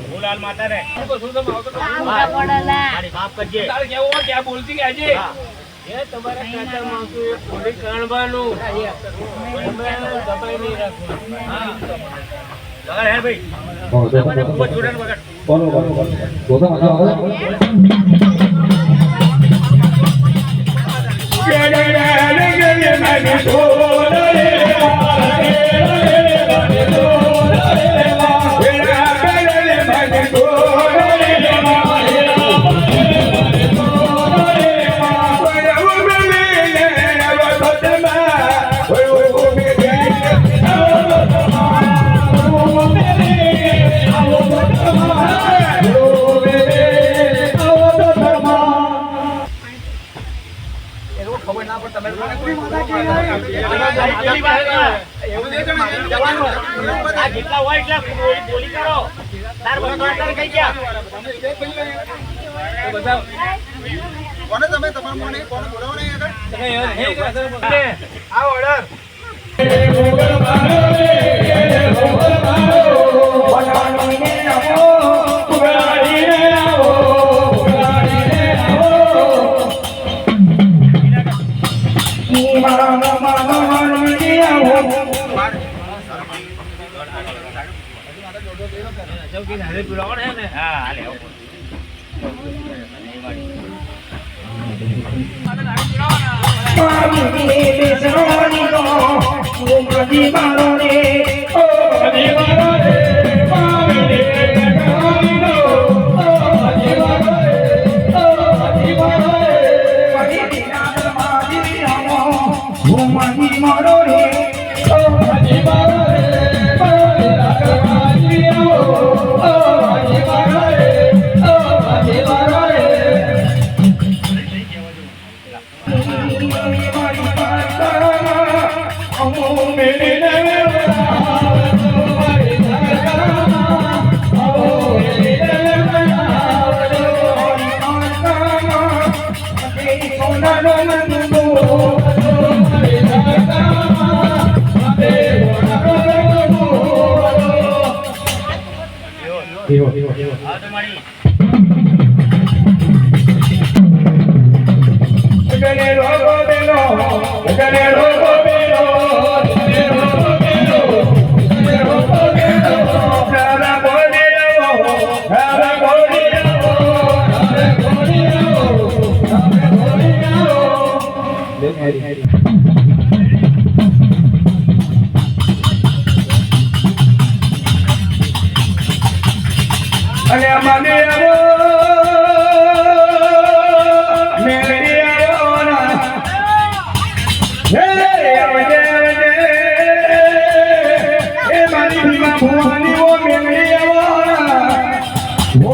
બોલાલ માતા રે માફ કરજે તારે કેવું ક્યાં બોલતી કે આજે એ તમારા કાચા માણસો એ પોલી કાણવાનું દબાઈ નહીં રાખવાનું હા બગાડ હે ભાઈ મને ખૂબ જોડન બગાડ બોલો જેટલા હોય એટલા બોલી કરો તાર બધા કઈ ગયા બધા કોને તમે તમાર મોને કોને બોલાવો નહીં આગળ આ ઓર્ડર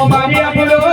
Maria Polo,